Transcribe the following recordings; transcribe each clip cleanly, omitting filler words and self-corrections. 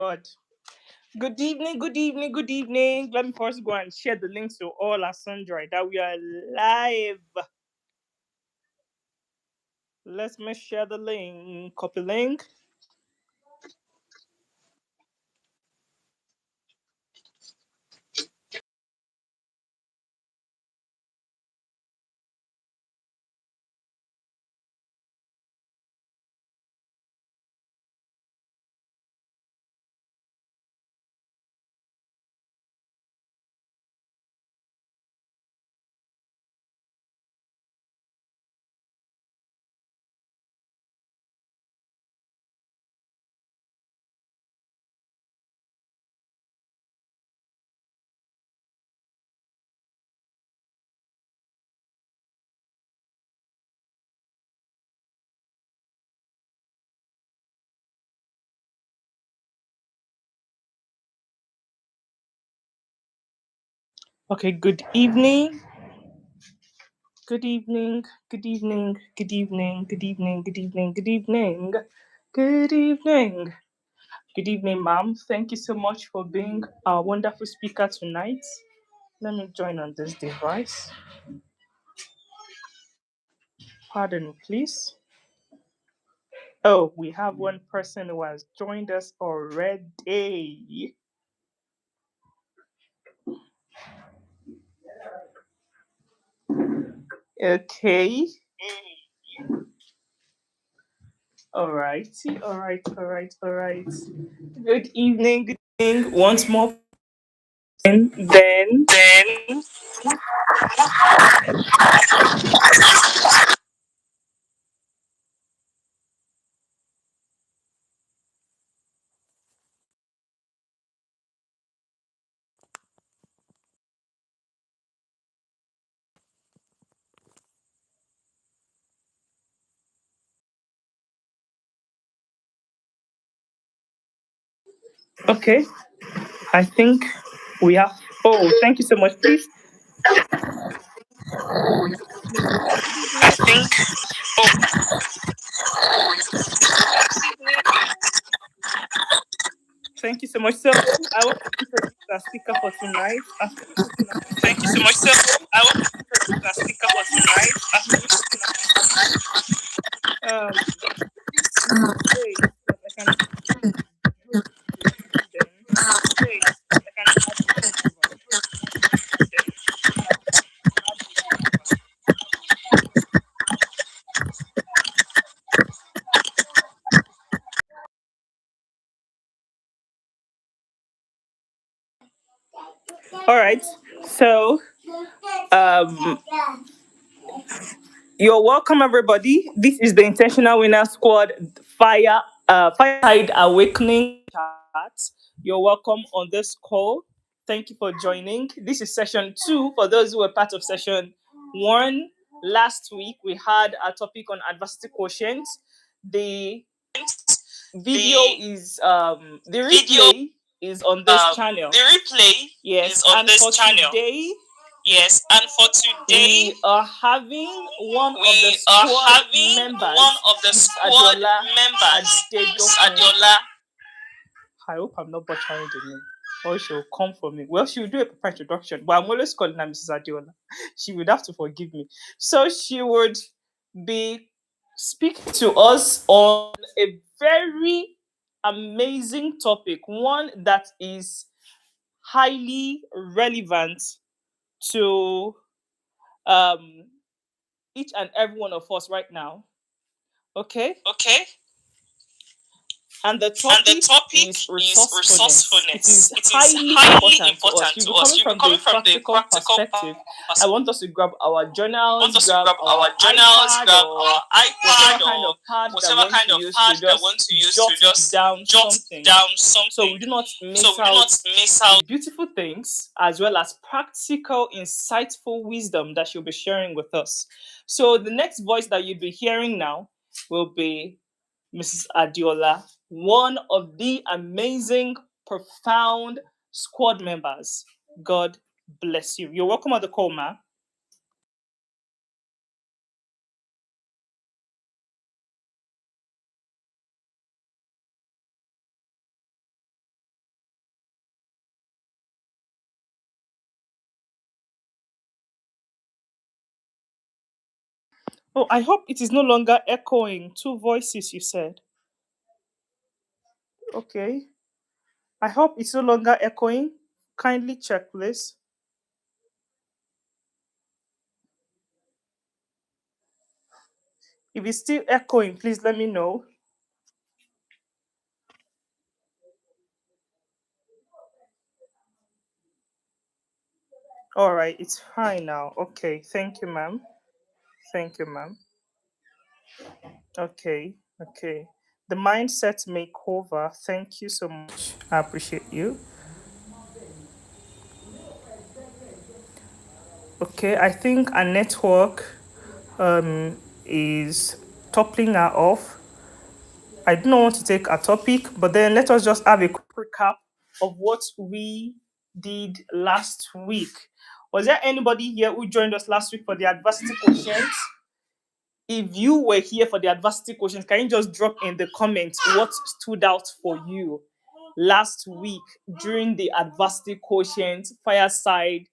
God. Good evening, good evening, good evening. Let me first go and share the links to all our sundry that we are live. Let me share the link. Copy link. Okay, good evening. Good evening. Good evening. Good evening. Good evening. Good evening. Good evening. Good evening. Good evening, ma'am. Thank you so much for being our wonderful speaker tonight. Let me join on this device. Pardon me, please. Oh, we have one person who has joined us already. Okay. All righty. All right. All right. All right. Good evening. Good evening. Once more. And then. Okay. I think we have. Oh, thank you so much. Please. I think. Thank you so much. So I want to introduce our speaker for tonight. Thank you so much. So I want to introduce our speaker for tonight. Wait, I can. Wait, I can. All right. So, um, you're welcome, everybody. This is the Intentional Winner Squad Fireside Awakening chat. You're welcome on this call. Thank you for joining. This is session 2 for those who were part of session 1. Last week, we had a topic on adversity quotient. The video is the replay is on this channel. The replay Yes, is on and this for channel. today, Yes, and for today, we are having one of the we are squad having members, one of the Mrs. squad Adiola members, Miss Adedokun. Adiola. I hope I'm not butchering the name. Or she'll come for me. Well, she'll do a proper introduction, but I'm always calling her Mrs. Adiola. She would have to forgive me. So she would be speaking to us on a very amazing topic, one that is highly relevant to um, each and every one of us right now. Okay? Okay? And the And the topic topic is is resourcefulness. It resourcefulness. is It is highly highly important to us. important You'll to be us. coming You'll be from the coming from the practical practical perspective. I perspective. want us to grab our I journals, want us to grab grab our our journals, iPad grab or our whatever iPad kind or of pad that we whatever want kind to of use to pad that we want just to use jot to just down jot something down so something we do not so miss we do out not miss the out. beautiful things as well as practical, insightful wisdom that she'll be sharing with us. So the next voice that you'll be hearing now will be Mrs. Adiola, one of the amazing, profound squad members. God bless you. You're welcome on the call, ma. Oh, I hope it is no longer echoing. Two voices, you said. Okay. I hope it's no longer echoing. Kindly check, please. If it's still echoing, please let me know. All right, it's fine now. Okay, thank you, ma'am. Thank you, ma'am. Okay, okay. The mindset makeover. Thank you so much. I appreciate you. Okay, I think a network is toppling her off. I do not want to take a topic, but then let us just have a quick recap of what we did last week. Was there anybody here who joined us last week for the adversity quotient? If you were here for the adversity quotient, can you just drop in the comments what stood out for you last week during the adversity quotient fireside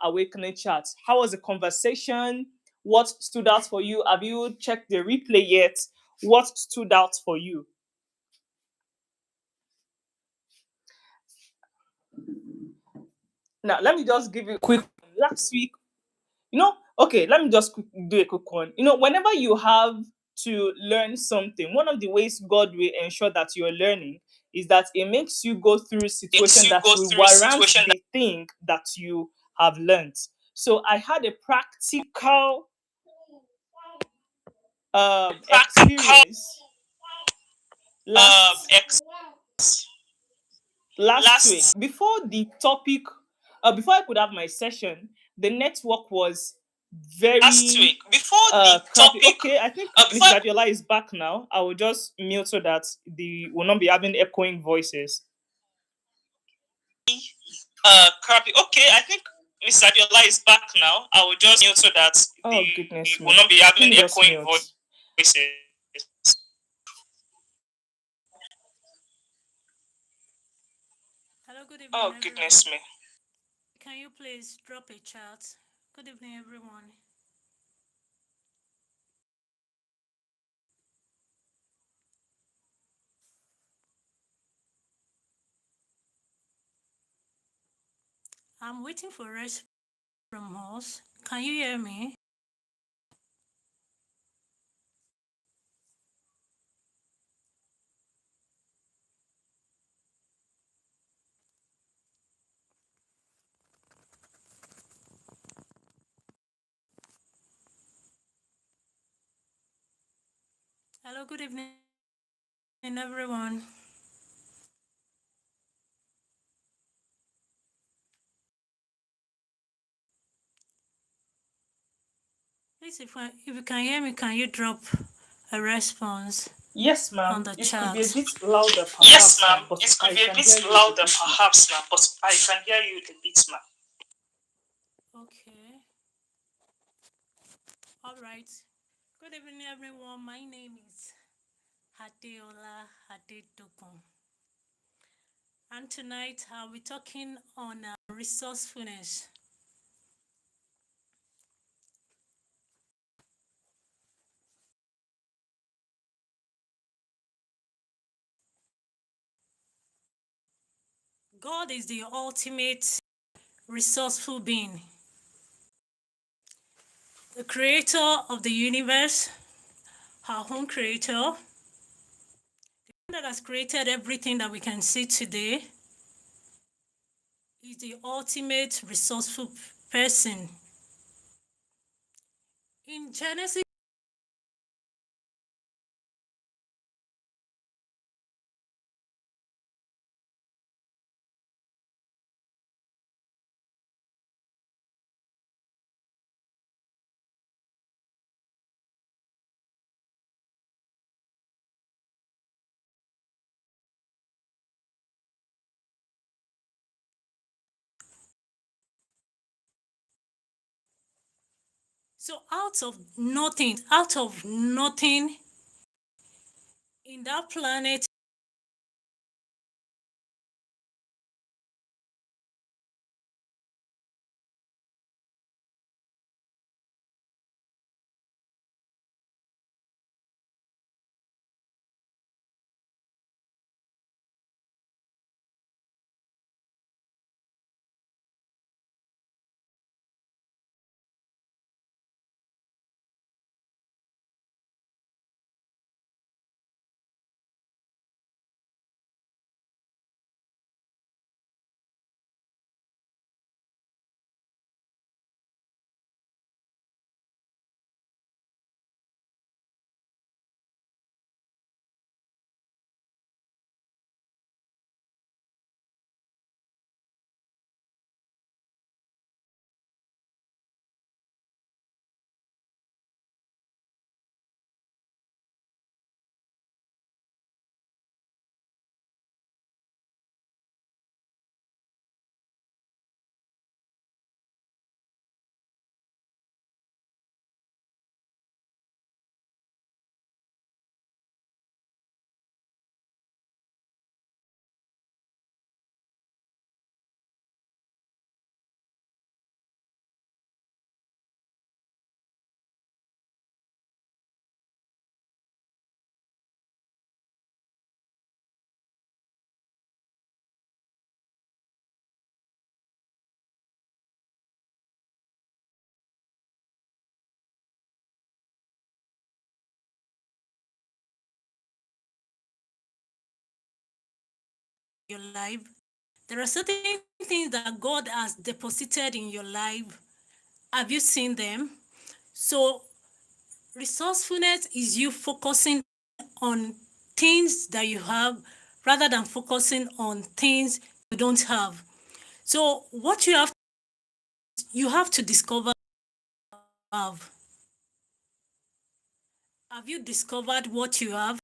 awakening chat? How was the conversation? What stood out for you? Have you checked the replay yet? What stood out for you? Now, let me just give you a quick last week. Okay, let me just do a quick one. Whenever you have to learn something, one of the ways God will ensure that you're learning is that it makes you go through Makes situation you that go will through warrant situation that the thing that you have learned. So I had a practical practical experience last ex last week last before I could have my session. The network was last very week before the crappy. topic Okay, I think before Mrs. I Adiola is back now. I will just mute so that the will not be having echoing voices. crappy. Okay, I think Miss Adiola is back now. I will just mute so that Oh we goodness will me. not be Let having me just echoing mute. voices. Hello, good evening, Oh everyone. goodness me. Can you please drop a chat? Good evening, everyone. I'm waiting for rest from us. Can you hear me? Hello, good evening, everyone. Please, if you can hear me, can you drop a response Yes, on ma'am. the It could be a chat? bit louder Yes, perhaps now, ma'am. but It could I be a can bit hear you a louder bit now. perhaps now, but I can hear you a bit, ma'am. Okay. All right. Good evening, everyone. My name is Adeola Adedokun. And tonight I'll be talking on resourcefulness. God is the ultimate resourceful being, the creator of the universe, our own creator, the one that has created everything that we can see today, is the ultimate resourceful person. In Genesis, so out of nothing in that planet, your life. There are certain things that God has deposited in your life. Have you seen them? So resourcefulness is you focusing on things that you have rather than focusing on things you don't have. So what you have to discover have. Have you discovered what you have?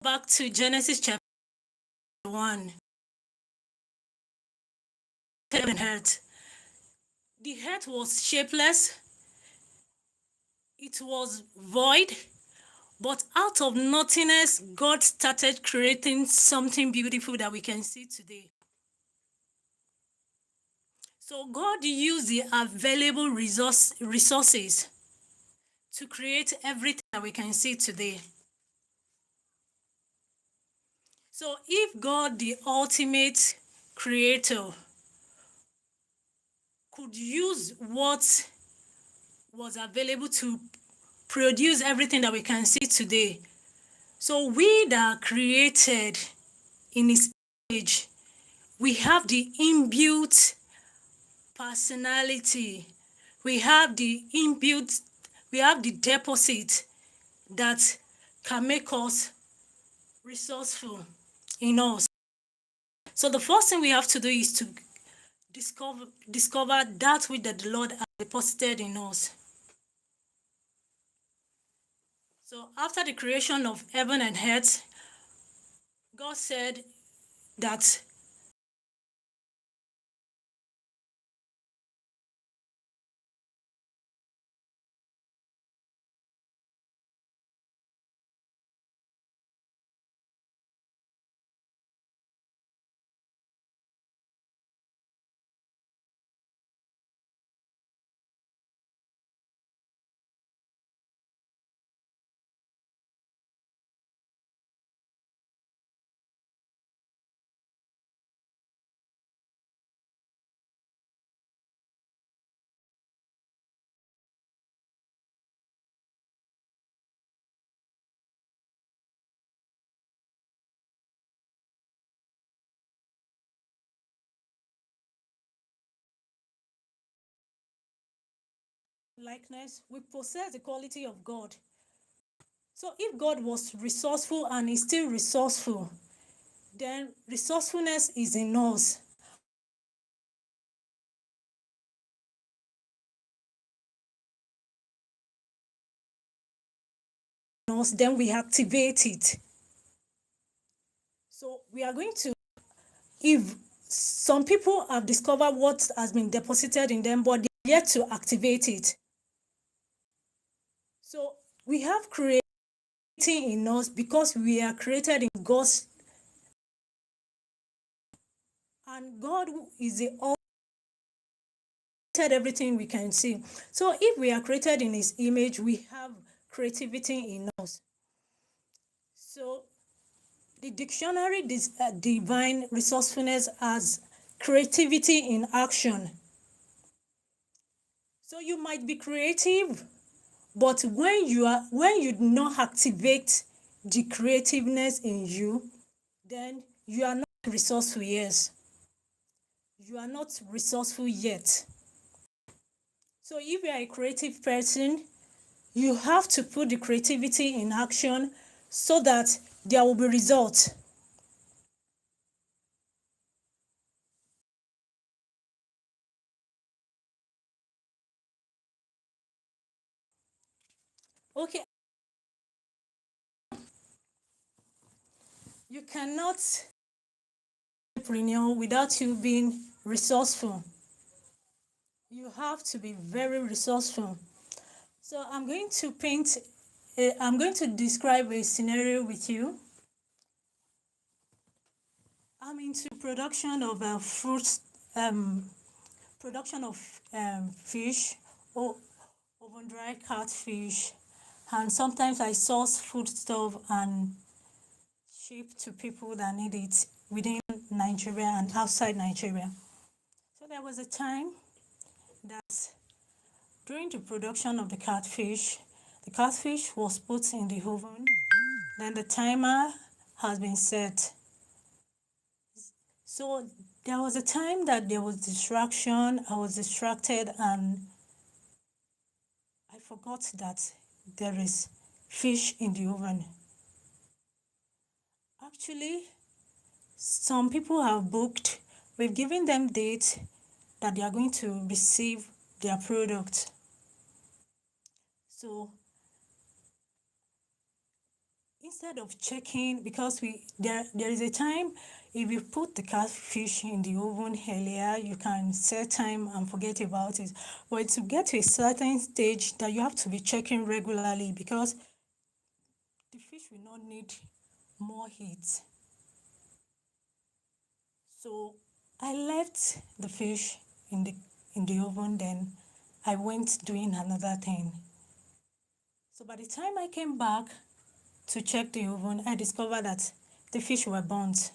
Back to Genesis chapter 1. Heaven and earth. The earth was shapeless, it was void, but out of nothingness, God started creating something beautiful that we can see today. So God used the available resources to create everything that we can see today. So if God, the ultimate creator, could use what was available to produce everything that we can see today, so we that are created in his image, we have the inbuilt personality, we have the deposit that can make us resourceful in us. So the first thing we have to do is to discover that which the Lord has deposited in us. So after the creation of heaven and earth, God said that likeness, we possess the quality of God. So if God was resourceful and is still resourceful, then resourcefulness is in us. Then we activate it. So we are going to, if some people have discovered what has been deposited in them, but they yet to activate it. So we have creating in us because we are created in God's, and God is the all everything we can see. So if we are created in his image, we have creativity in us. So the dictionary define resourcefulness as creativity in action. So you might be creative, but when you do not activate the creativeness in you, then you are not resourceful. Yes, you are not resourceful yet. So if you are a creative person, you have to put the creativity in action so that there will be results. Okay, you cannot entrepreneur without you being resourceful. You have to be very resourceful. So I'm going to describe a scenario with you. I'm into production of fruits, production of fish, or oven dry catfish, and sometimes I source foodstuff and ship to people that need it within Nigeria and outside Nigeria. So there was a time that during the production of the catfish was put in the oven, then the timer has been set. So there was a time that there was distraction. I was distracted and I forgot that there is fish in the oven. Actually, some people have booked. We've given them dates that they are going to receive their product. So instead of checking, because there is a time, if you put the catfish in the oven earlier, you can set time and forget about it. But to get to a certain stage that you have to be checking regularly, because the fish will not need more heat. So I left the fish in the oven, then I went doing another thing. So by the time I came back to check the oven, I discovered that the fish were burnt.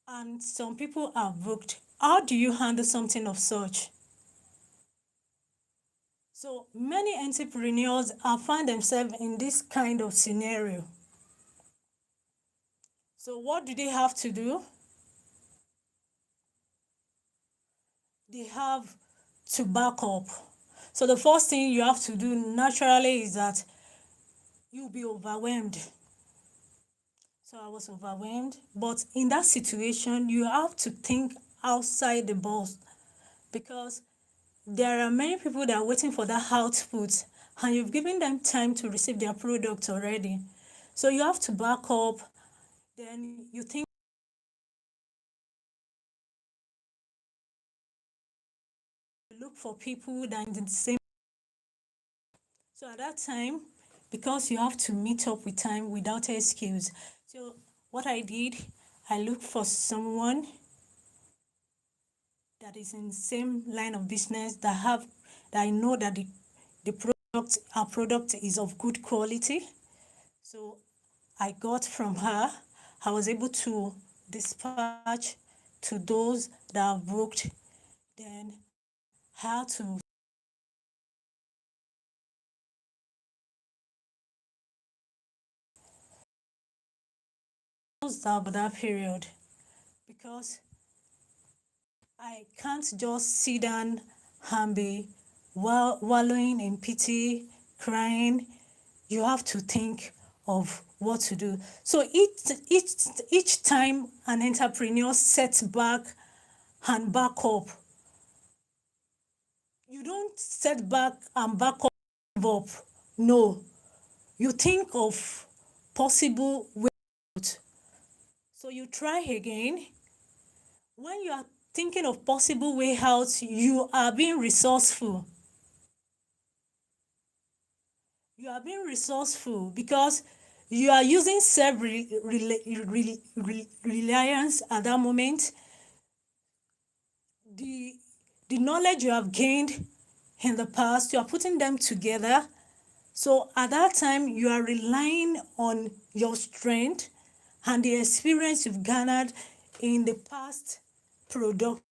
And some people are booked. How do you handle something of such? So many entrepreneurs have found themselves in this kind of scenario. So what do they have to do? They have to back up. So the first thing you have to do naturally is that you'll be overwhelmed. So I was overwhelmed, but in that situation, you have to think outside the box, because there are many people that are waiting for that output and you've given them time to receive their product already. So you have to back up, then you think, look for people that are in the same. So at that time, because you have to meet up with time without excuse. So what I did, I looked for someone that is in the same line of business, that I know that our product is of good quality. So I got from her, I was able to dispatch to those that have booked, then how to close that period, because I can't just sit down and be wallowing in pity, crying. You have to think of what to do. So each time an entrepreneur sets back and back up, you don't set back and back up. No, you think of possible ways out. So you try again. When you are thinking of possible way out, you are being resourceful. You are being resourceful because you are using self-reliance at that moment. The, the knowledge you have gained in the past, you are putting them together. So at that time, you are relying on your strength and the experience you've garnered in the past product.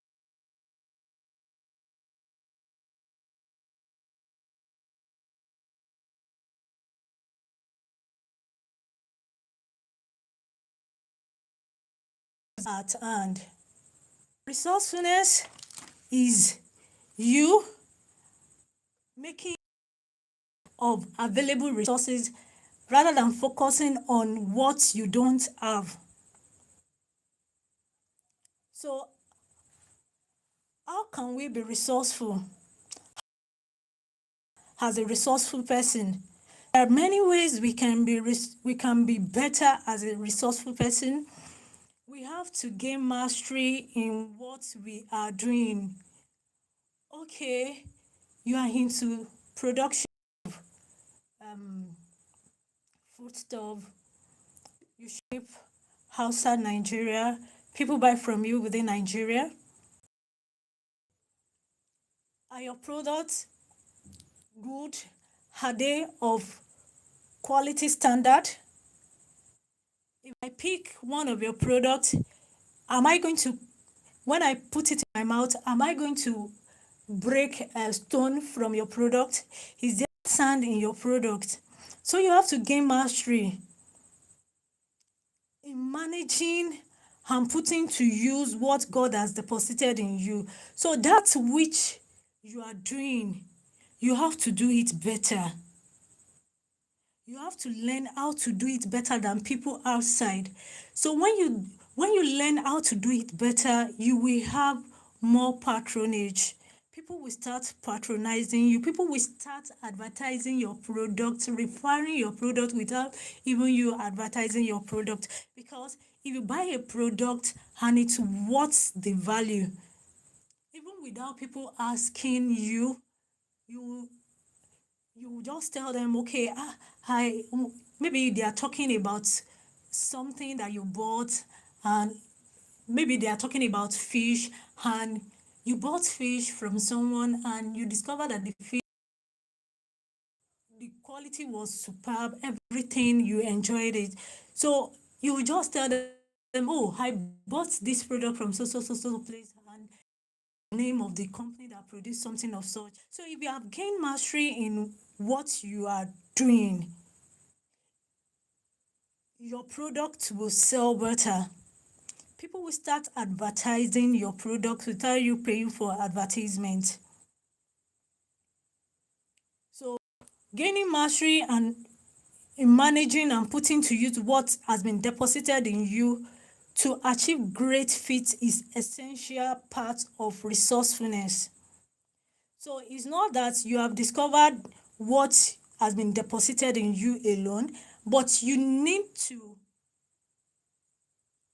At hand. Resourcefulness is you making of available resources rather than focusing on what you don't have. So how can we be resourceful as a resourceful person? There are many ways we can be better as a resourceful person. We have to gain mastery in what we are doing. Okay, you are into production, um, food stuff, you ship outside Nigeria, people buy from you within Nigeria. Are your products good? Are they of quality standard? If I pick one of your products, am I going to, when I put it in my mouth, am I going to break a stone from your product? Is there sand in your product? So you have to gain mastery in managing and putting to use what God has deposited in you. So that which you are doing, you have to do it better. You have to learn how to do it better than people outside. So when you learn how to do it better, you will have more patronage. People will start patronizing you. People will start advertising your product, referring your product without even you advertising your product. Because if you buy a product and it's worth the value, even without people asking you, you you just tell them, okay, I maybe they are talking about something that you bought, and maybe they are talking about fish, and you bought fish from someone and you discover that the quality was superb, everything, you enjoyed it. So you just tell them, oh, I bought this product from so place, and name of the company that produced something of such. So if you have gained mastery in what you are doing, your product will sell better. People will start advertising your product without you paying for advertisement. So gaining mastery and in managing and putting to use what has been deposited in you to achieve great feats is essential part of resourcefulness. So it's not that you have discovered what has been deposited in you alone, but you need to,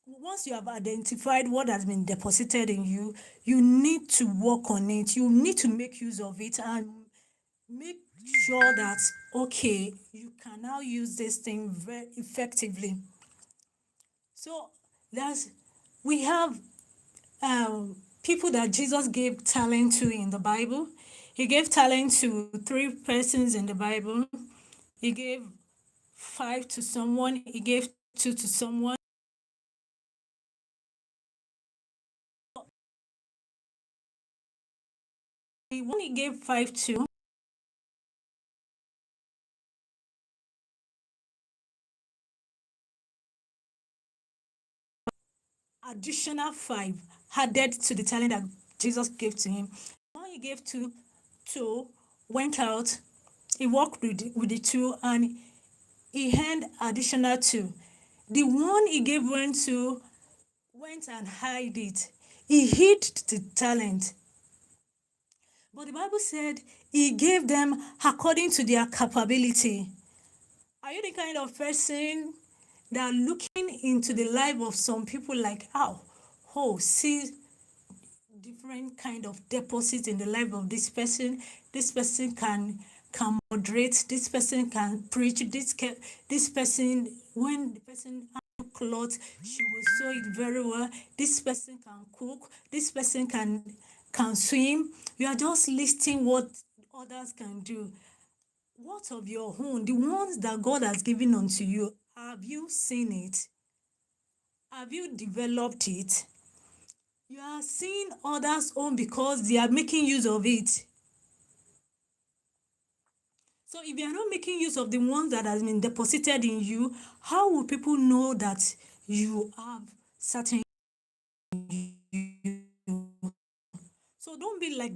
once you have identified what has been deposited in you, you need to work on it. You need to make use of it and make sure that, okay, you can now use this thing very effectively. So we have people that Jesus gave talent to in the Bible. He gave talent to 3 persons in the Bible. He gave 5 to someone. He gave 2 to someone. The one he gave 5 to, additional 5 added to the talent that Jesus gave to him. The one he gave to went out. He worked with the 2 and he earned additional 2. The one he gave one to went and hid it. He hid the talent. But the Bible said he gave them according to their capability. Are you the kind of person that looking into the life of some people like, see different kind of deposits in the life of this person. This person can moderate. This person can preach. This person, when the person has clothes, she will sew it very well. This person can cook. This person can swim. You are just listing what others can do. What of your own? The ones that God has given unto you, have you seen it? Have you developed it? You are seeing others' own because they are making use of it. So if you are not making use of the ones that has been deposited in you, how will people know that you have certain you? So don't be like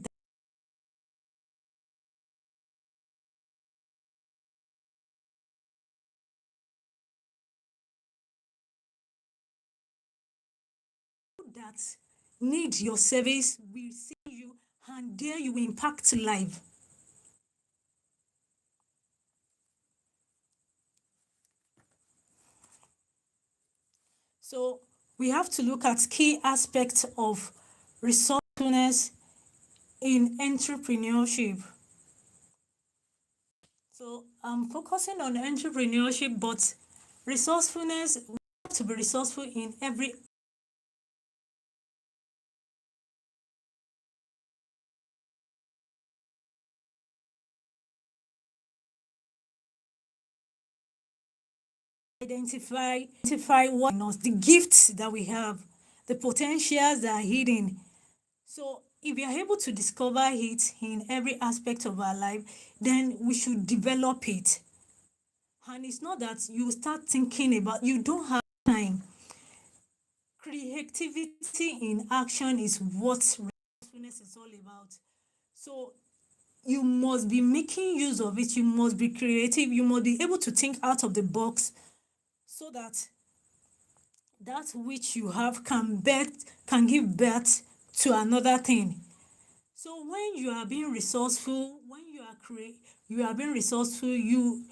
that need your service will see you and there you will impact life. So we have to look at key aspects of resourcefulness in entrepreneurship. So I'm focusing on entrepreneurship, but resourcefulness, we have to be resourceful in every identify what in us, the gifts that we have, the potentials that are hidden. So if we are able to discover it in every aspect of our life, then we should develop it. And it's not that you start thinking about, you don't have time. creativity in action is what resourcefulness is all about. So you must be making use of it. You must be creative. You must be able to think out of the box so that that which you have can give birth to another thing. So when you are being resourceful, when you are being resourceful, you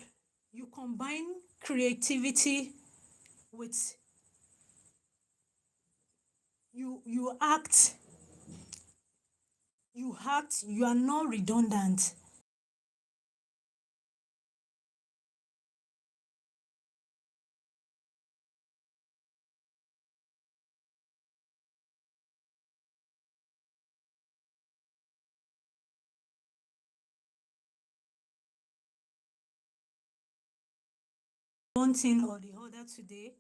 combine creativity with you act, you are not redundant. One thing or the other today,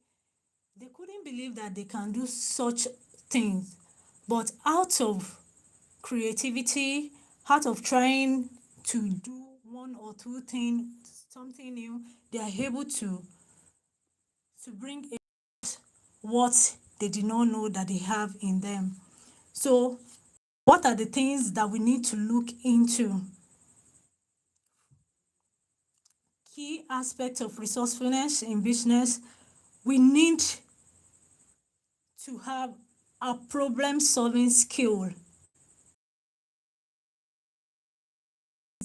they couldn't believe that they can do such things. But out of creativity, out of trying to do one or two things, something new, they are able to bring what they did not know that they have in them. So, what are the things that we need to look into? Key aspects of resourcefulness in business, we need to have a problem solving skill.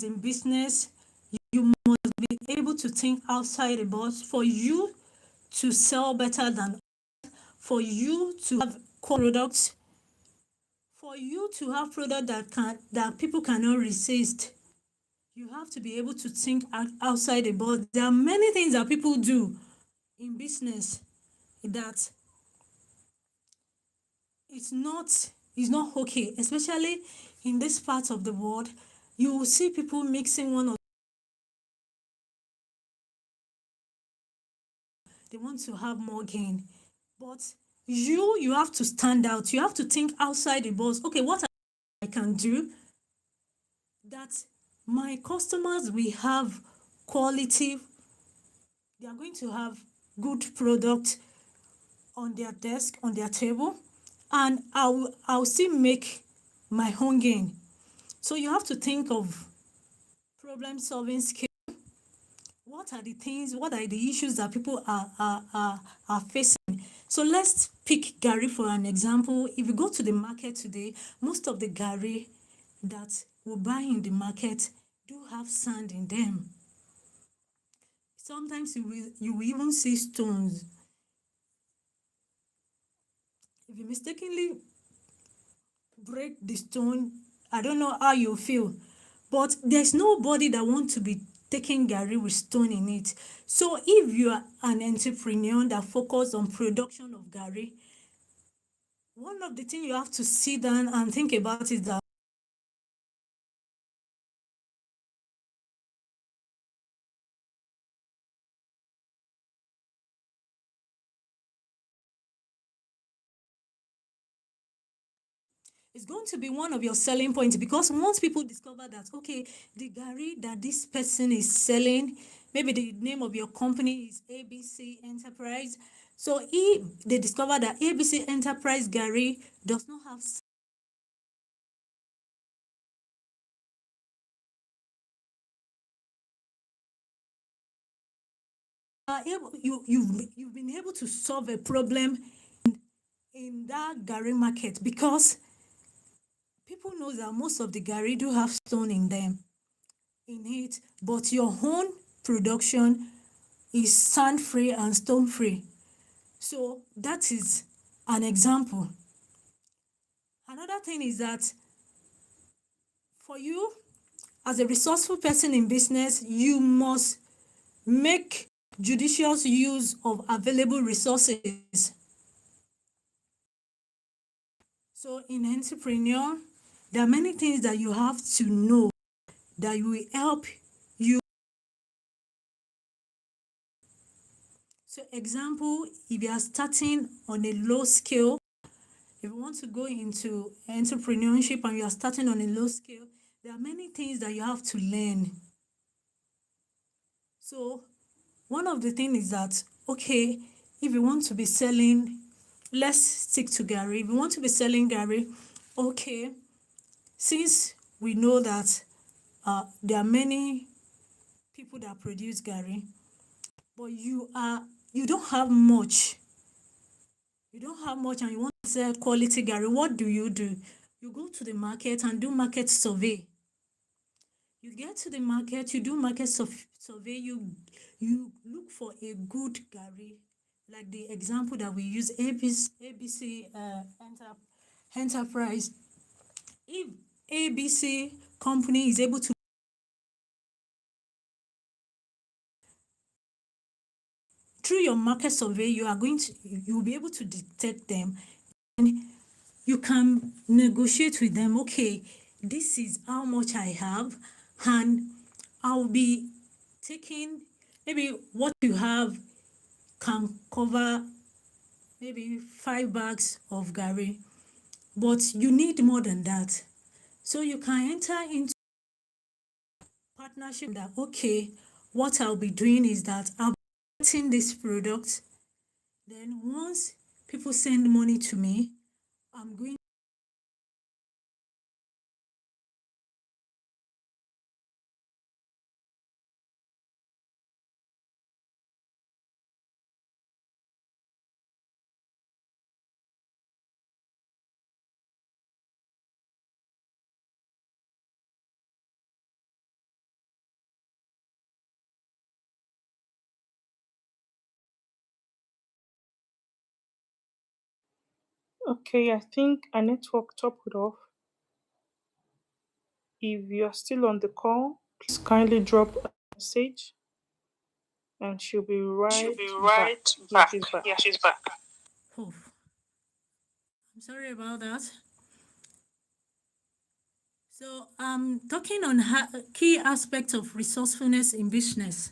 In business, you must be able to think outside the box for you to sell better than, for you to have products, for you to have product that people cannot resist. You have to be able to think outside the box. There are many things that people do in business that it's not okay, especially in this part of the world. You will see people mixing one or they want to have more gain. But you have to stand out. You have to think outside the box. Okay, what I can do that my customers will have quality, they are going to have good product on their desk, on their table, and I'll still make my own gain. So you have to think of problem solving skills. What are the things, what are the issues that people are facing? So let's pick Gary for an example. If you go to the market today, most of the Gary that we buy in the market do have sand in them. Sometimes you will even see stones. If you mistakenly break the stone, I don't know how you feel, but there's nobody that wants to be taking Gary with stone in it. So if you are an entrepreneur that focus on production of Gary, one of the things you have to sit down and think about is that it's going to be one of your selling points, because once people discover that, okay, the Gary that this person is selling, maybe the name of your company is ABC Enterprise. So if they discover that ABC Enterprise Gary does not have, you've been able to solve a problem in that Gary market, because people know that most of the Gary do have stone in them, in it, but your own production is sand free and stone free. So that is an example. Another thing is that for you, as a resourceful person in business, you must make judicious use of available resources. So in entrepreneur, there are many things that you have to know that will help you. So example, if you are starting on a low scale, if you want to go into entrepreneurship and you are starting on a low scale, there are many things that you have to learn. So one of the things is that, okay, if you want to be selling let's stick to Gary. If you want to be selling Gary, okay, since we know that there are many people that produce Gary, but you don't have much. You don't have much and you want to sell quality Gary. What do? You go to the market and do market survey. You get to the market, you do market survey, you look for a good Gary, like the example that we use, ABC Enterprise. If ABC company is able to, through your market survey, you'll be able to detect them, and you can negotiate with them. Okay, this is how much I have, and I'll be taking, maybe what you have can cover maybe 5 bags of Gary, but you need more than that. So you can enter into partnership that, okay, what I'll be doing is that I'll be getting this product. Then once people send money to me, I'm going Okay, I think a network toppled off. If you're still on the call, please kindly drop a message and she'll be She'll right be back. right Yeah, back. she's back. Yeah, she's back. oh, I'm sorry about that. So I'm talking on key aspects of resourcefulness in business.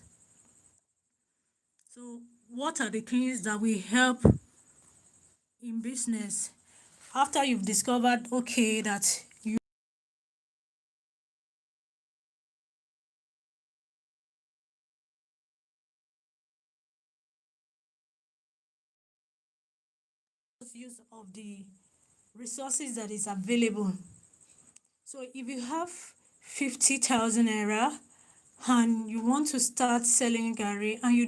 So what are the things that will help in business after you've discovered, okay, that you use of the resources that is available. So if you have 50,000 naira and you want to start selling Gary, and you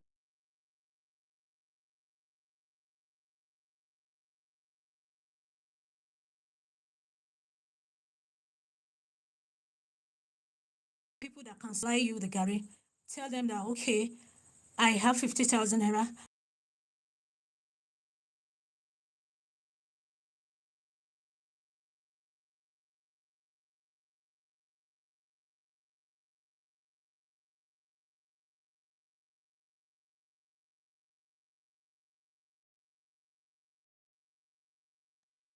people that can supply you the Gary, tell them that, okay, I have 50,000 naira.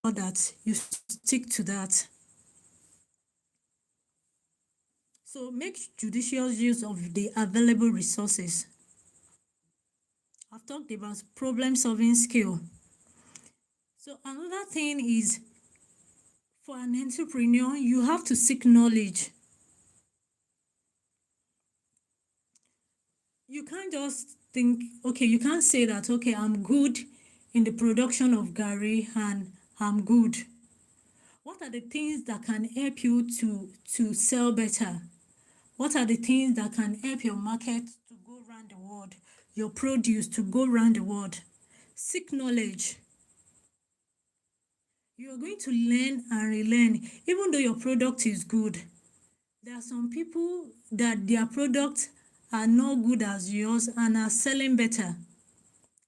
That you stick to that. So make judicious use of the available resources. I've talked about problem solving skill. So another thing is, for an entrepreneur, you have to seek knowledge. You can't just think, okay, you can't say that, okay, I'm good in the production of Gary and I'm good. What are the things that can help you to sell better? What are the things that can help your market to go around the world, your produce to go around the world? Seek knowledge. You are going to learn and relearn. Even though your product is good, there are some people that their products are not good as yours and are selling better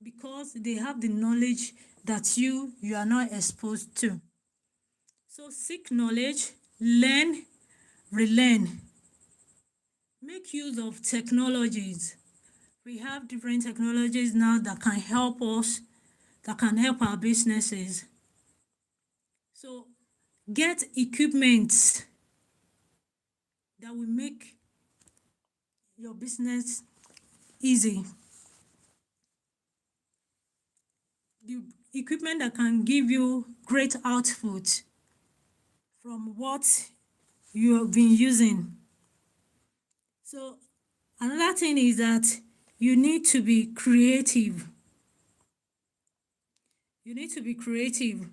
because they have the knowledge that you are not exposed to. So seek knowledge, learn, relearn. Make use of technologies. We have different technologies now that can help us, that can help our businesses. So get equipment that will make your business easy. The equipment that can give you great output from what you have been using. So another thing is that you need to be creative. You need to be creative.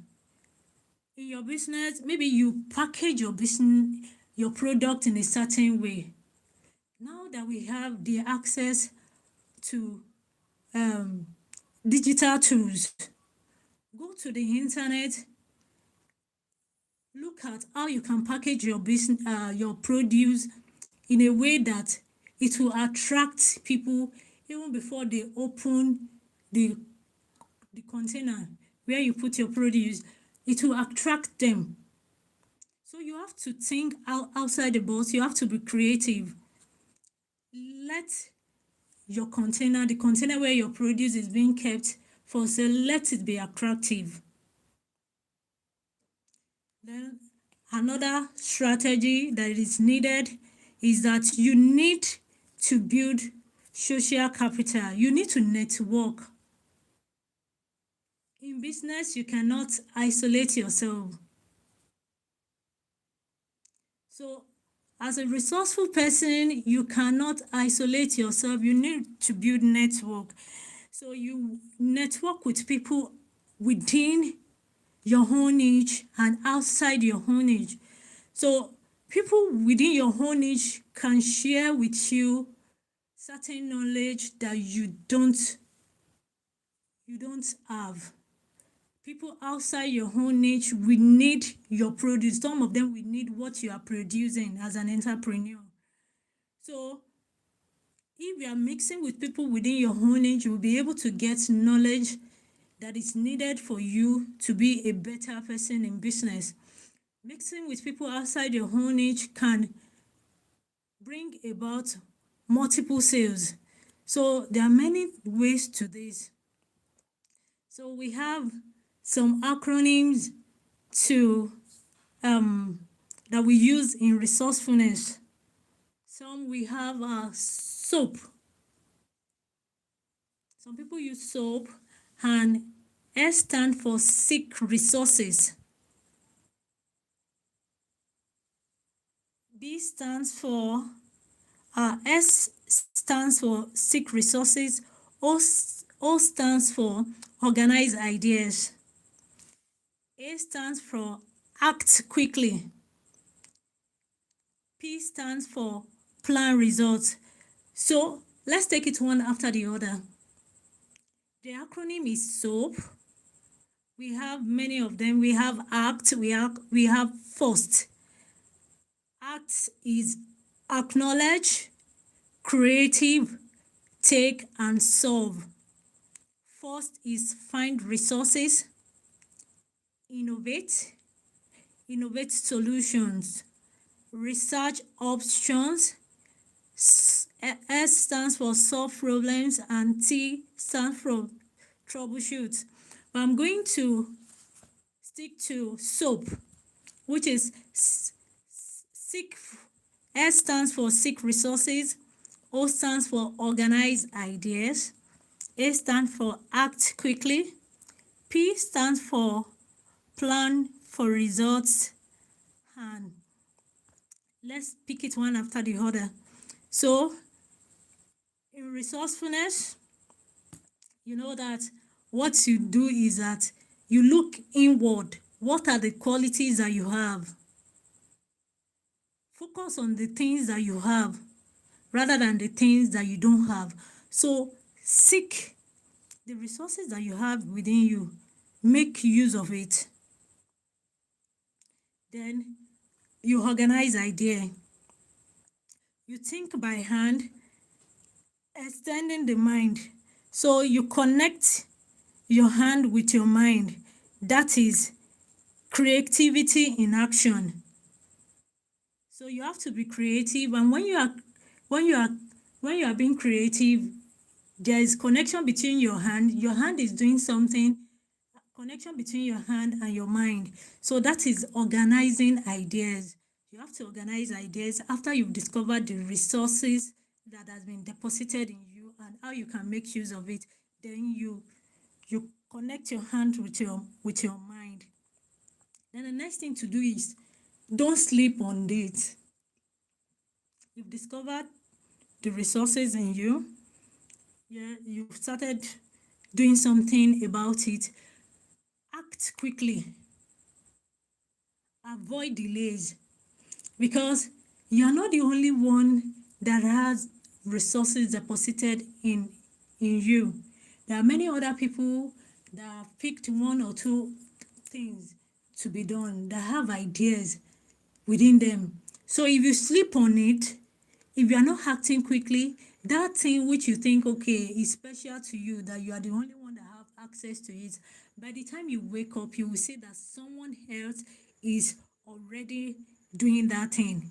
In your business, maybe you package your business, your product in a certain way. Now that we have the access to digital tools, go to the internet, look at how you can package your business, your produce in a way that it will attract people even before they open the container where you put your produce. It will attract them. So you have to think outside the box. You have to be creative. Let your container, the container where your produce is being kept for sale, let it be attractive. Then another strategy that is needed is that you need to build social capital. You need to network. In business, you cannot isolate yourself. So as a resourceful person, you cannot isolate yourself. You need to build network. So you network with people within your own niche and outside your own niche. So people within your own niche can share with you certain knowledge that you don't have. People outside your own niche will need your produce. Some of them will need what you are producing as an entrepreneur. So if you are mixing with people within your own niche, you will be able to get knowledge that is needed for you to be a better person in business. Mixing with people outside your own niche can bring about multiple sales. So there are many ways to this. So we have some acronyms to that we use in resourcefulness. Some we have SOAP. Some people use SOAP, and S stands for seek resources. B stands for S stands for seek resources. O stands for organize ideas. A stands for act quickly. P stands for plan results. So let's take it one after the other. The acronym is SOAP. We have many of them. We have ACT, we have FIRST. ACT is acknowledge, creative, take, and solve. First is find resources, innovate solutions, research options. S stands for solve problems, and T stands for troubleshoot. But I'm going to stick to SOAP, which is seek. S stands for seek resources. O stands for organize ideas. A stands for act quickly. P stands for plan for results. And let's pick it one after the other. So in resourcefulness, you know that what you do is that you look inward. What are the qualities that you have? Focus on the things that you have rather than the things that you don't have. So seek the resources that you have within you. Make use of it. Then you organize idea. You think by hand, extending the mind. So you connect your hand with your mind. That is creativity in action. So you have to be creative, and when you are being creative, there is connection between your hand. Your hand is doing something. Connection between your hand and your mind. So that is organizing ideas. You have to organize ideas after you've discovered the resources that has been deposited in you and how you can make use of it. Then you connect your hand with your mind. Then the next thing to do is don't sleep on it. You've discovered the resources in you. Yeah, you've started doing something about it. act quickly. Avoid delays, because you're not the only one that has resources deposited in you. There are many other people that have picked one or two things to be done, that have ideas within them. So if you sleep on it, if you are not acting quickly, that thing which you think, okay, is special to you, that you are the only one that have access to it, by the time you wake up, you will see that someone else is already doing that thing.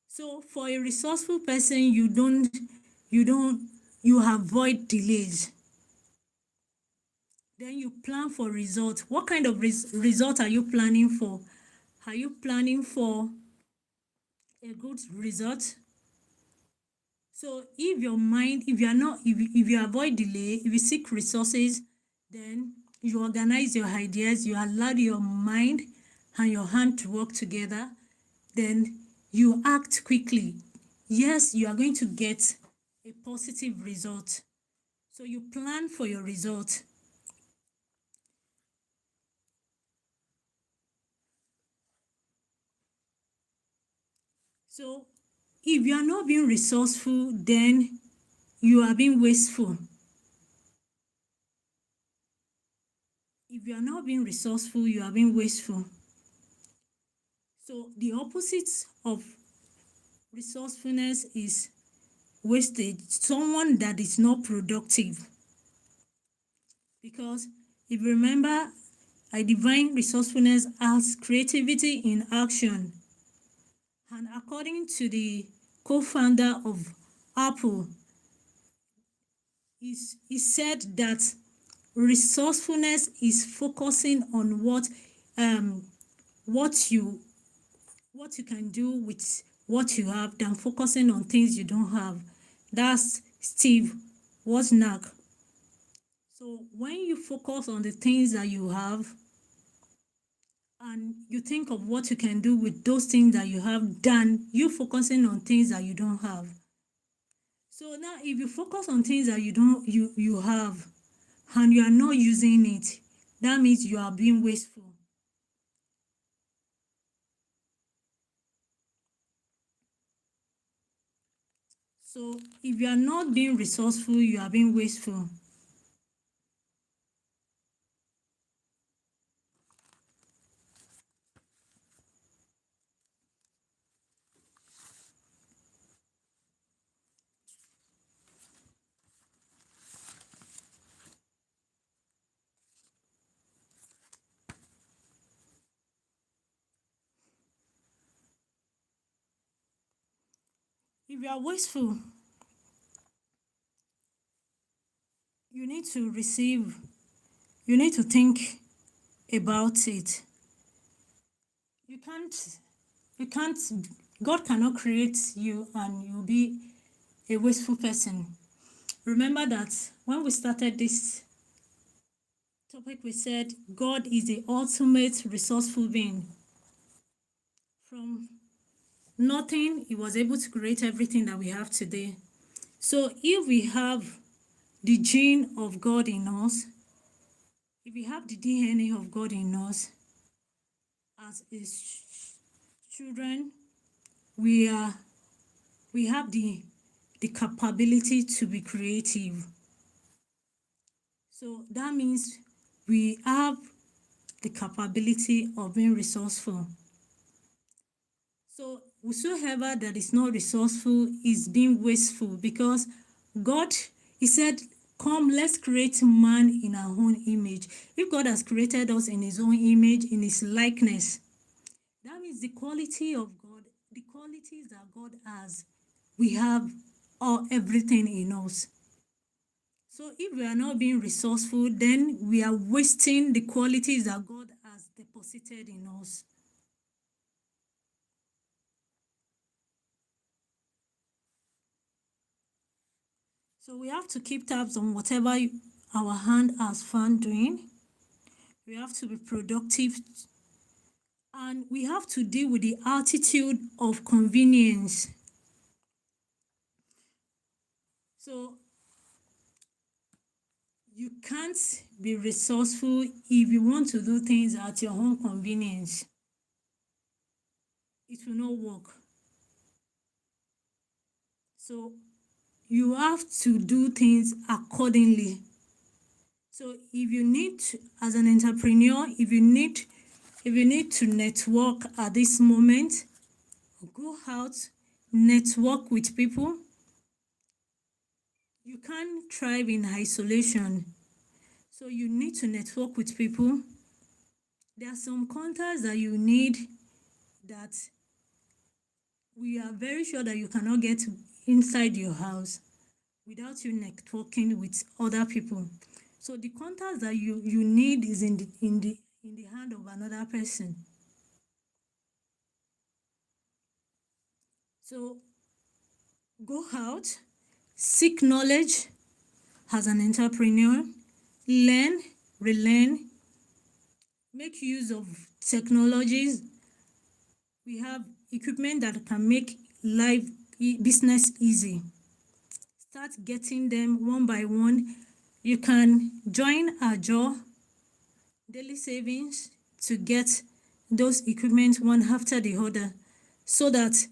So for a resourceful person, you avoid delays. Then you plan for results. What kind of result are you planning for? Are you planning for a good result? So if your mind, if you are not, if you avoid delay, if you seek resources, then you organize your ideas, you allow your mind and your hand to work together, then you act quickly. Yes, you are going to get a positive result. So you plan for your result. So if you are not being resourceful, then you are being wasteful. If you are not being resourceful, you are being wasteful. So the opposite of resourcefulness is wastage, someone that is not productive. Because if you remember, I define resourcefulness as creativity in action. And according to the co-founder of Apple, he said that resourcefulness is focusing on what you can do with what you have than focusing on things you don't have. That's Steve Wozniak. So when you focus on the things that you have and you think of what you can do with those things that you have, than you focusing on things that you don't have. So now if you focus on things that you have and you are not using it, that means you are being wasteful. So if you are not being resourceful, you are being wasteful. If you are wasteful, you need to think about it. You can't, God cannot create you and you'll be a wasteful person. Remember that when we started this topic, we said God is the ultimate resourceful being. From nothing, he was able to create everything that we have today. So if we have the gene of God in us, if we have the DNA of God in us, as his children, we have the capability to be creative. So that means we have the capability of being resourceful. So whosoever that is not resourceful is being wasteful, because God, he said, come, let's create man in our own image. If God has created us in his own image, in his likeness, that means the quality of God, the qualities that God has, we have everything in us. So if we are not being resourceful, then we are wasting the qualities that God has deposited in us. So we have to keep tabs on whatever our hand has found doing. We have to be productive, and we have to deal with the attitude of convenience. So You can't be resourceful if you want to do things at your own convenience. It will not work. So you have to do things accordingly. So if you need to, as an entrepreneur, if you need to network at this moment, go out, network with people. You can't thrive in isolation. So you need to network with people. There are some contacts that you need that we are very sure that you cannot get inside your house without you networking with other people. So the contacts that you need is in the hand of another person. So go out, seek knowledge as an entrepreneur, learn, relearn, make use of technologies. We have equipment that can make life business easy. Start getting them one by one. You can join Ajo daily savings to get those equipment one after the other, so that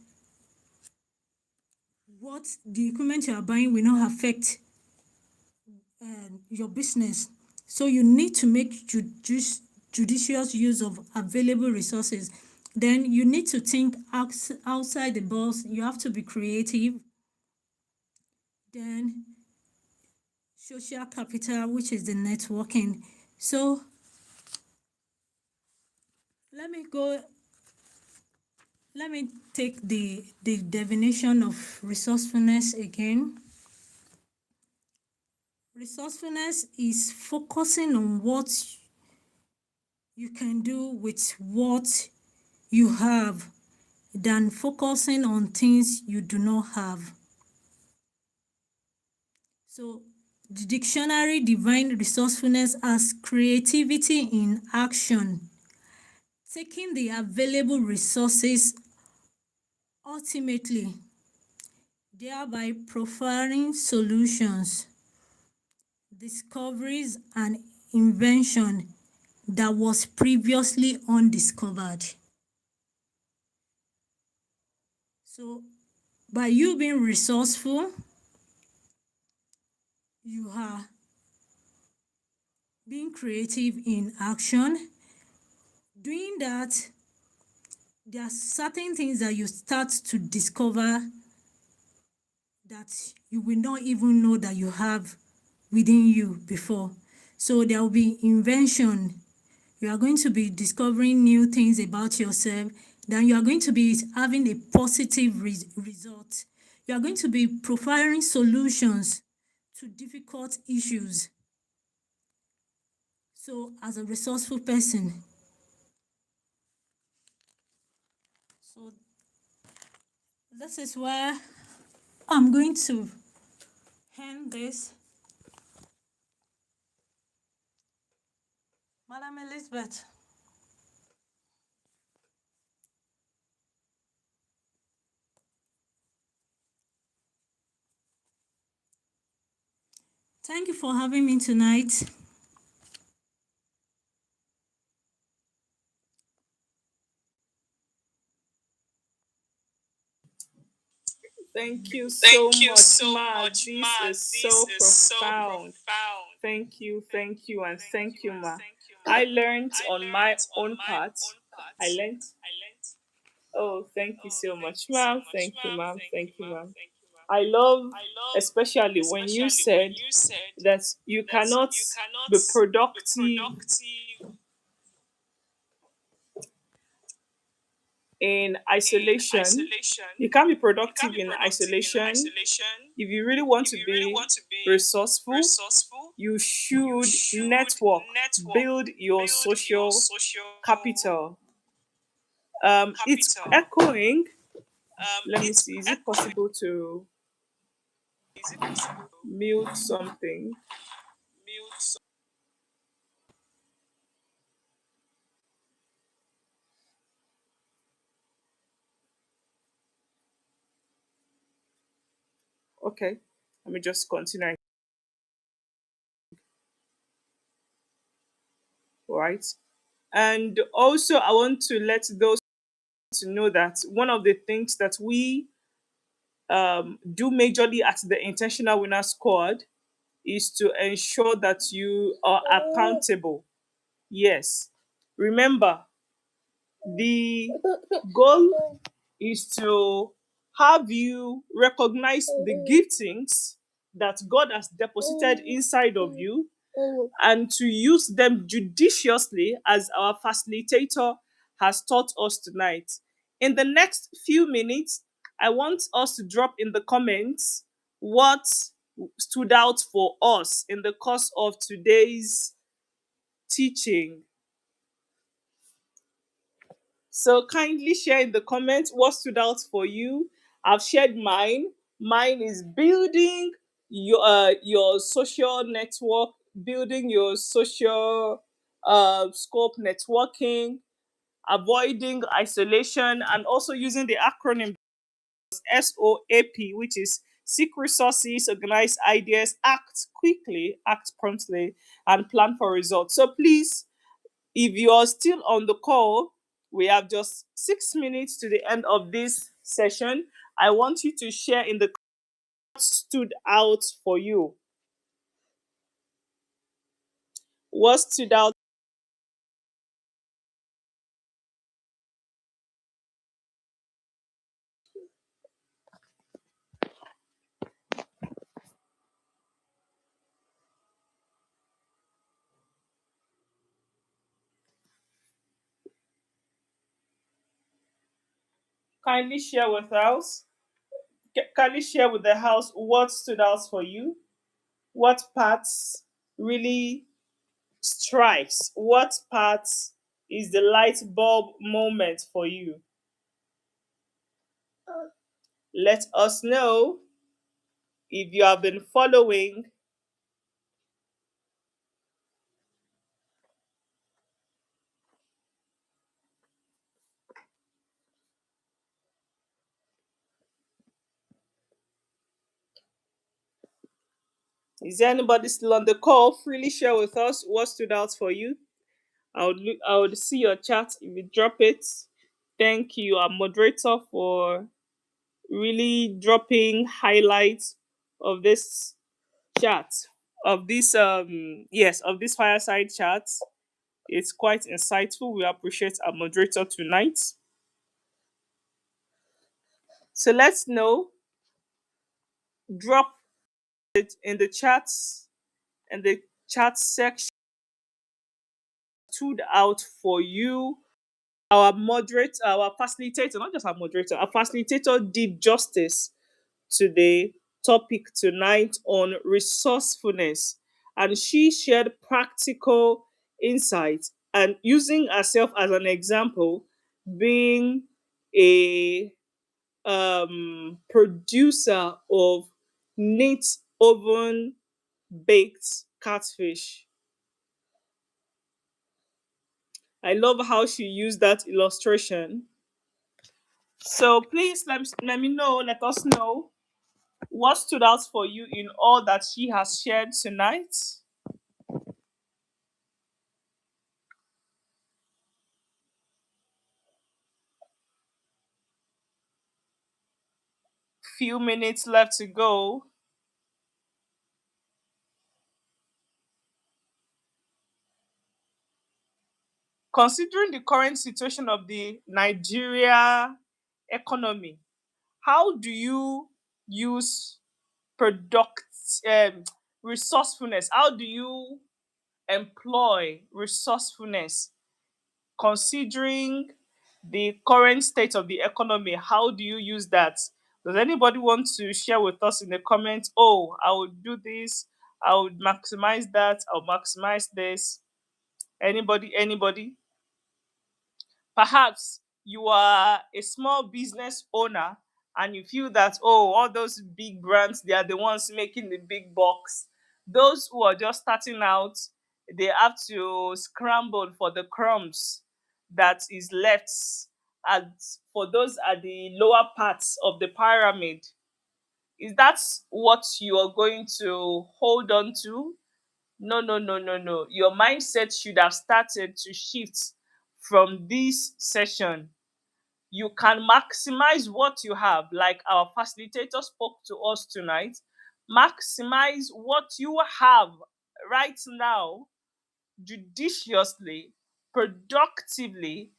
what the equipment you are buying will not affect your business. So you need to make judicious use of available resources. Then you need to think outside the box. You have to be creative. Then social capital, which is the networking. So let me go. Let me take the definition of resourcefulness again. Resourcefulness is focusing on what you can do with what you have than focusing on things you do not have. So the dictionary defines resourcefulness as creativity in action, taking the available resources ultimately, thereby providing solutions, discoveries, and invention that was previously undiscovered. So by you being resourceful, you are being creative in action. Doing that, there are certain things that you start to discover that you will not even know that you have within you before. So there will be invention. You are going to be discovering new things about yourself. Then you are going to be having a positive result. You are going to be providing solutions to difficult issues. So as a resourceful person, so this is where I'm going to end this. Madam Elizabeth. Thank you for having me tonight. Thank you so Thank you much, so Ma. much, This Ma. is This so is so profound. profound. Thank you, and Thank thank you, you, and Ma. thank you, Ma. I learned I on my learned on own my part. own part. I learned. I learned. Oh, thank you Oh, so thank much, you so ma'am. much, Thank you, ma'am. ma'am. Thank you, Thank you, ma'am. ma'am. Thank you, ma'am. I love, I love, especially when you especially when said you said that you that cannot you cannot be be productive productive in in isolation. isolation. You can't be You can't productive be in productive in isolation. isolation. If you really want If to you really be want to be resourceful, resourceful, you you should should network, network, build your build your social social capital. It's capital. echoing. Let me It's see. Is it echoing. possible to Is it possible to mute something? mute? Okay. Let me just continue. All right. And also, I want to let those to know that one of the things that we do majorly at the Intentional Winner Squad is to ensure that you are accountable. Yes. Remember, the goal is to have you recognize the giftings that God has deposited inside of you and to use them judiciously as our facilitator has taught us tonight. In the next few minutes, I want us to drop in the comments what stood out for us in the course of today's teaching. So kindly share in the comments what stood out for you. I've shared mine. Mine is building your social network, building your social scope networking, avoiding isolation, and also using the acronym SOAP, which is seek resources, organize ideas, act quickly, act promptly, and plan for results. So please, if you are still on the call, we have just 6 minutes to the end of this session. I want you to share in the what stood out for you. What stood out? Kindly share with us. Kindly share with the house what stood out for you. What parts really strikes? What parts is the light bulb moment for you? Let us know if you have been following. Is there anybody still on the call? Freely share with us what stood out for you. I would see your chat if you drop it. Thank you, our moderator, for really dropping highlights of this chat, of this of this fireside chat. It's quite insightful. We appreciate our moderator tonight. So let's know. Drop it in the chats and the chat section stood out for you. Our moderator, our facilitator, not just our moderator, our facilitator did justice to the topic tonight on resourcefulness. And she shared practical insights and using herself as an example, being a producer of neat oven baked catfish. I love how she used that illustration. So please let me know, let us know what stood out for you in all that she has shared tonight. Few minutes left to go. Considering the current situation of the Nigeria economy, how do you use product um, resourcefulness? How do you employ resourcefulness considering the current state of the economy? How do you use that? Does anybody want to share with us in the comments? Oh, I would do this, I would maximize that, I'll maximize this. Anybody? Perhaps you are a small business owner and you feel that, oh, all those big brands, they are the ones making the big bucks. Those who are just starting out, they have to scramble for the crumbs that is left. And for those at the lower parts of the pyramid, is that what you are going to hold on to? No, no, no, no, no. Your mindset should have started to shift from this session. You can maximize what you have, like our facilitator spoke to us tonight. Maximize what you have right now judiciously, productively,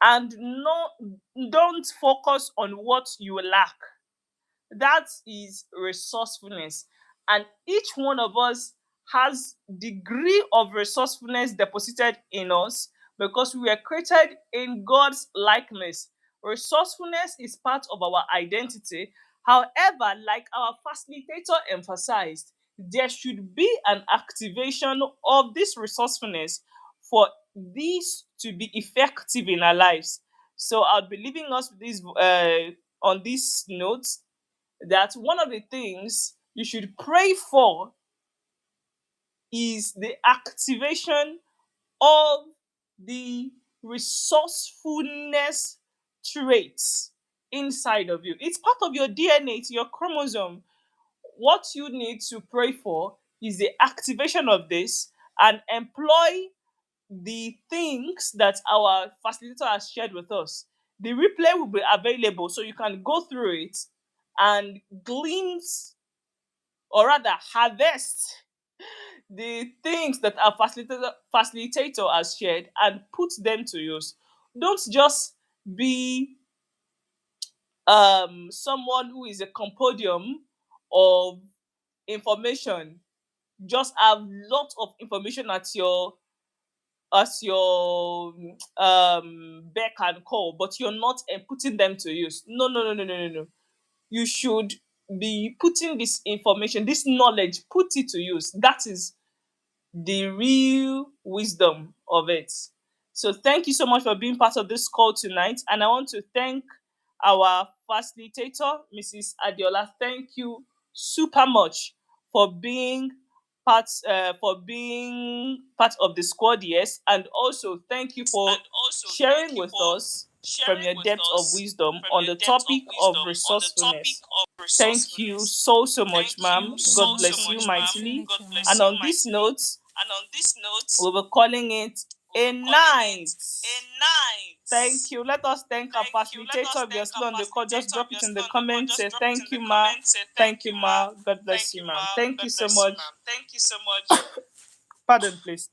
and don't focus on what you lack. That is resourcefulness. And each one of us has degree of resourcefulness deposited in us because we were created in God's likeness. Resourcefulness is part of our identity. However, like our facilitator emphasized, there should be an activation of this resourcefulness for this to be effective in our lives. So I'll be leaving us with this on this note, that one of the things you should pray for is the activation of the resourcefulness traits inside of you. It's part of your DNA, it's your chromosome. What you need to pray for is the activation of this, and employ the things that our facilitator has shared with us. The replay will be available so you can go through it and glimpse, or rather harvest, the things that our facilitator has shared and put them to use. Don't just be someone who is a compendium of information. Just have lots of information at your beck and call, but you're not putting them to use. No, no, no, no, no, no, no. You should be putting this information, this knowledge, put it to use. That is the real wisdom of it. So thank you so much for being part of this call tonight. And I want to thank our facilitator, Mrs. Adiola. Thank you super much for being part of the squad, yes. And also thank you for sharing with us from your depth of wisdom on the topic of resourcefulness. Thank you so so much, ma'am. Thank you so God much bless for you the mightily. opportunity, And ma'am. on this note, we'll be calling it a night. Thank you. Let us thank our facilitator. If you're still on the call, just drop it in the comments. Say thank you, ma. Thank you, ma. God bless you, ma'am. Thank you so much. Pardon, please.